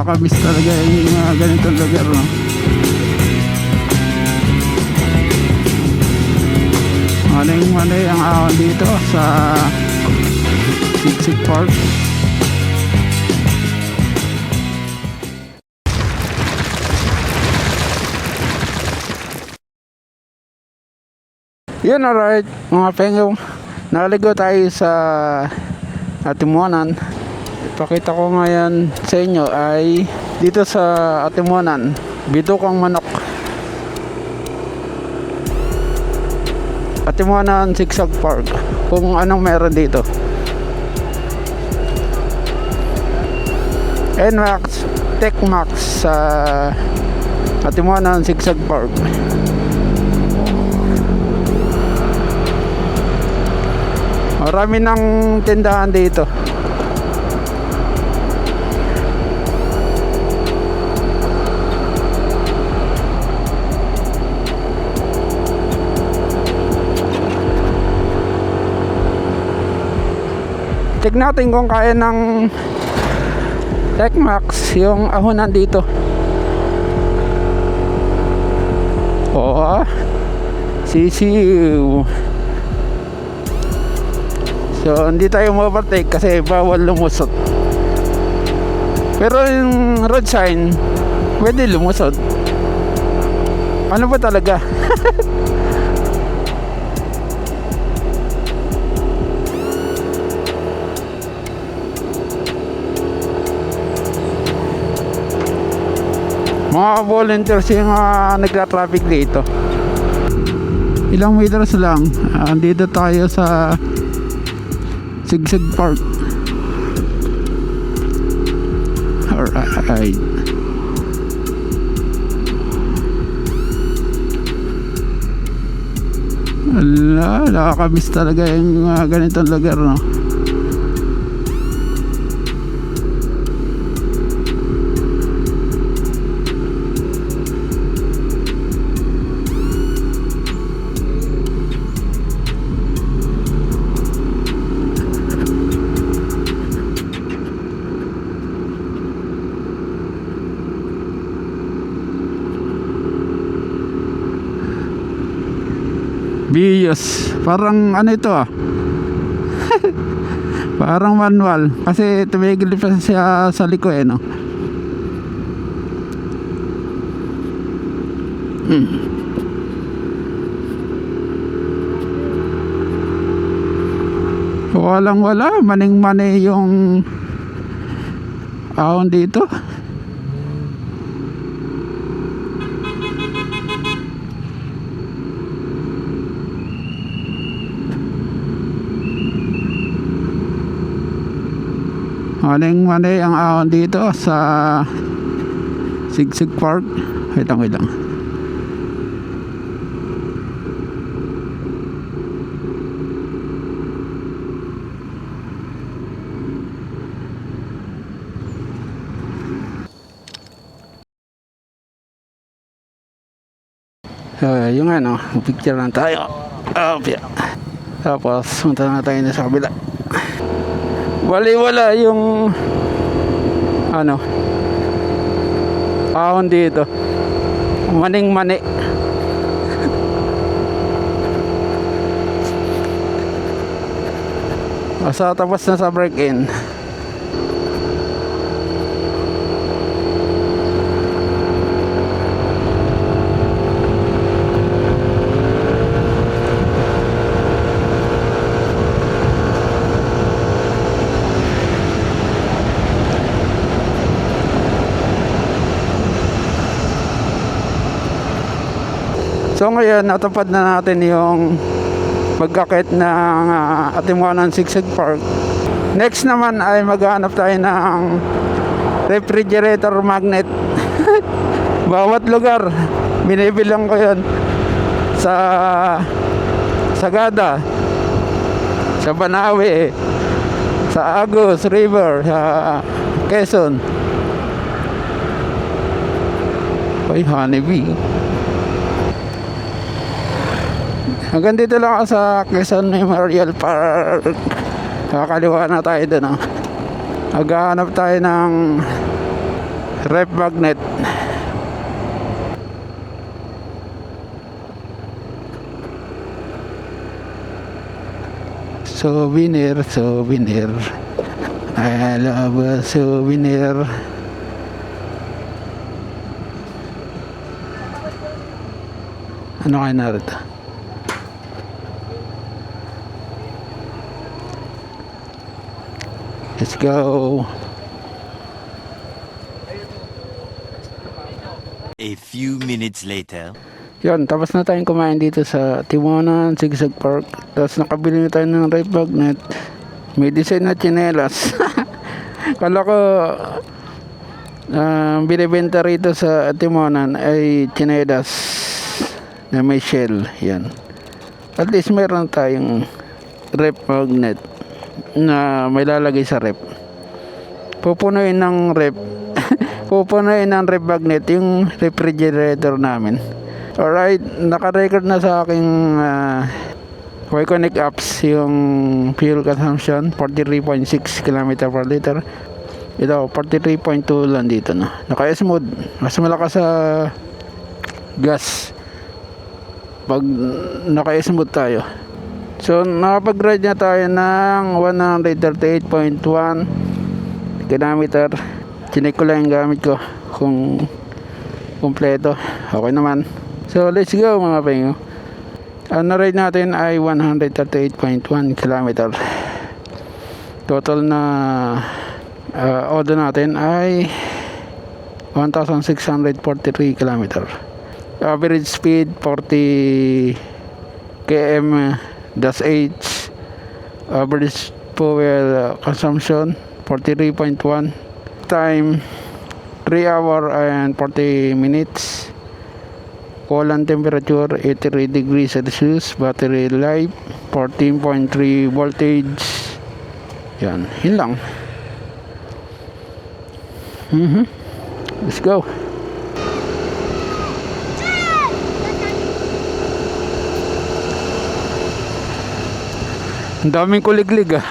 nakakamiss talaga yung ganitong lugar, no? Maning ang ahon dito sa Sigsig Park. Yun, alright mga pengyo, naligo tayo sa Atimuanan. Ipakita ko ngayon sa inyo ay dito sa Atimuanan, Bidukang Manok. Atimuanan Sigsig Park, kung anong meron dito. NMAX, TechMax sa Atimuanan Sigsig Park. Marami ng tindahan dito. Check natin kung kaya ng TechMax yung ahonan dito. Oo, sisiw. So hindi tayo ma-overtake kasi bawal lumusot. Pero yung road sign pwede lumusot. Ano ba talaga? Mga volunteers yung nagtra-traffic dito. Ilang meters lang, andito tayo sa Sigsig Park. Alright. Ala, nakakamiss talaga yung ganitong lugar, no? Bios, parang ano ito parang manual kasi tumigil pa siya sa liko no. Wala maning yung ahon dito. Maning ang ahon dito sa Sigsig Park. Wait lang. Yung ano, picture lang tayo. Tapos punta na tayo sa kabila. Wala yung ano ahon dito. Maning asa tapos na sa break-in. So ngayon natupad na natin yung pagkakit ng Atimuanan Sigsig Park. Next naman ay maghanap tayo ng refrigerator magnet. Bawat lugar binibilang ko yun. Sa Sagada, sa Banawe, sa Agus River, sa Quezon. Ay, honeybee. Hanggang dito lang ako sa Quezon Memorial Park. Kakaliwa na tayo doon. Maghahanap tayo ng Rep magnet. Souvenir, souvenir. I love a souvenir. Ano kayo narito? Let's go. A few minutes later. Yan, tapos na tayong kumain dito sa Timonan, Sigsag Park. Tapos nakabili na tayo ng rep magnet. May design na tsinelas. Kala ko binibenta rito sa Timonan ay tsinelas na may shell. Yan. At least meron tayong rep magnet na may lalagay sa rep. Pupunuin ng rep. Pupunuin ng rep magnet yung refrigerator namin. Alright, naka-record na sa aking Wyconic apps yung fuel consumption 43.6 km per liter. Ito 43.2 lang dito no. Naka-smooth, mas malakas sa gas pag naka-smooth tayo. So nakapag-ride na tayo ng 138.1 km. Chinek ko lang yung gamit ko kung kumpleto. Okay naman. So let's go mga pengo. Ang na-ride natin ay 138.1 km. Total na odo natin ay 1,643 km. Average speed 40 km/h. Average fuel consumption 43.1. Time 3 hour and 40 minutes. Coolant temperature 83 degrees Celsius. Battery life 14.3 voltage. Yan, yun lang. Let's go. Ang daming kuliglig ah.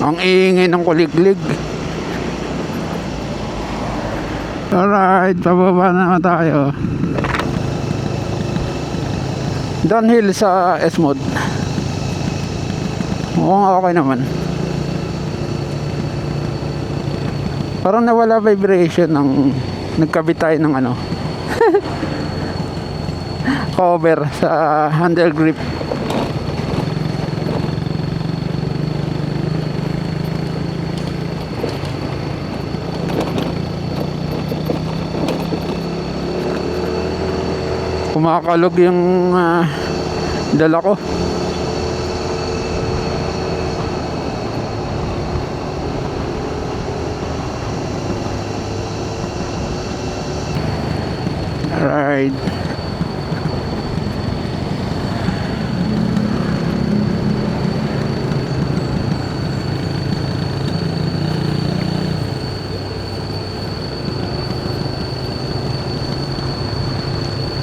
Ang iingay ng kuliglig. Alright, pababa na tayo. Downhill sa S-Mode. Mukhang okay naman. Parang nawala vibration ng nagkabit tayo ng ano cover sa handle grip. Kumakalog yung dala ko. Alright.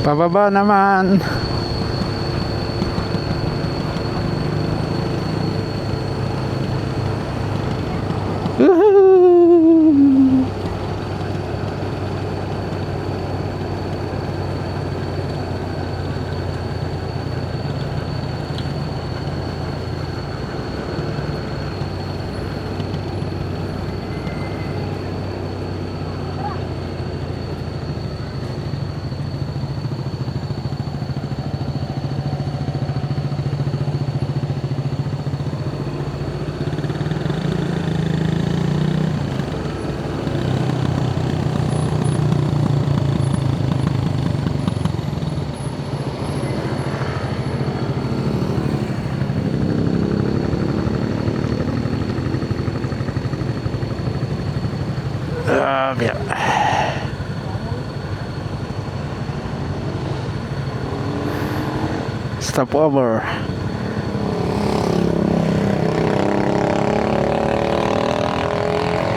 Pababa naman. Woohoo! Yeah. Stop over.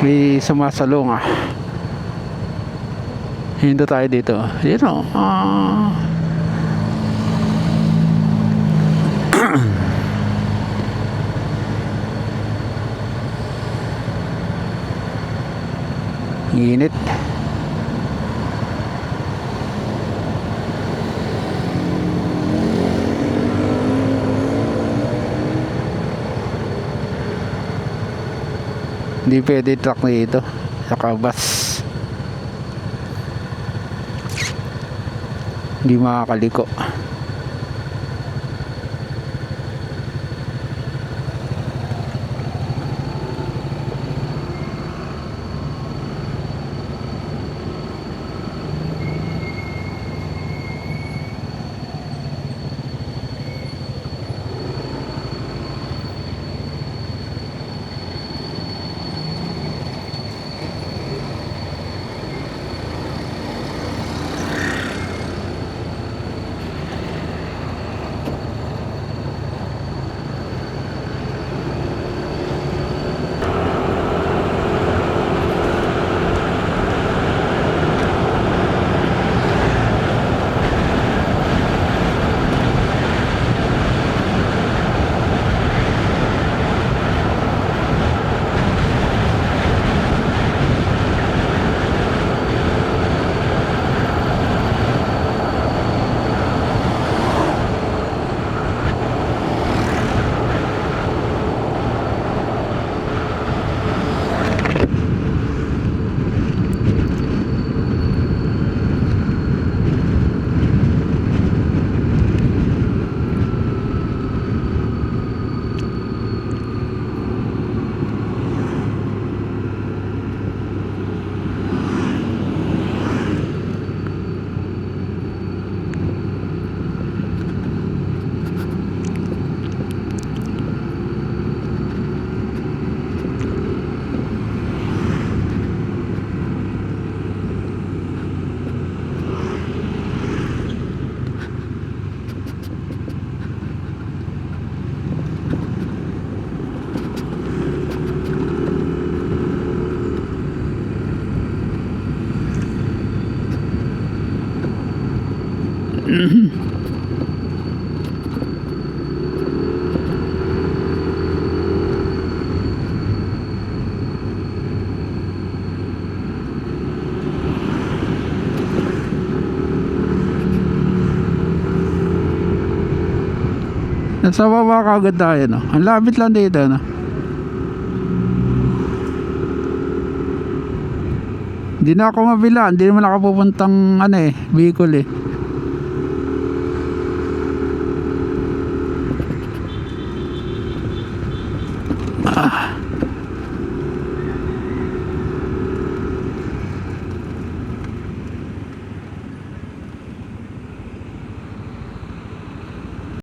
May sumasalong ah. Hindi tayo dito. You know. Init. Hindi pwede truck dito. Saka bus. Hindi makakaliko. Nasa baba kagad tayo, no? Ang lapit lang dito, no? Hindi na ako mabila. Hindi naman ako pupuntang Bicol eh. Ah.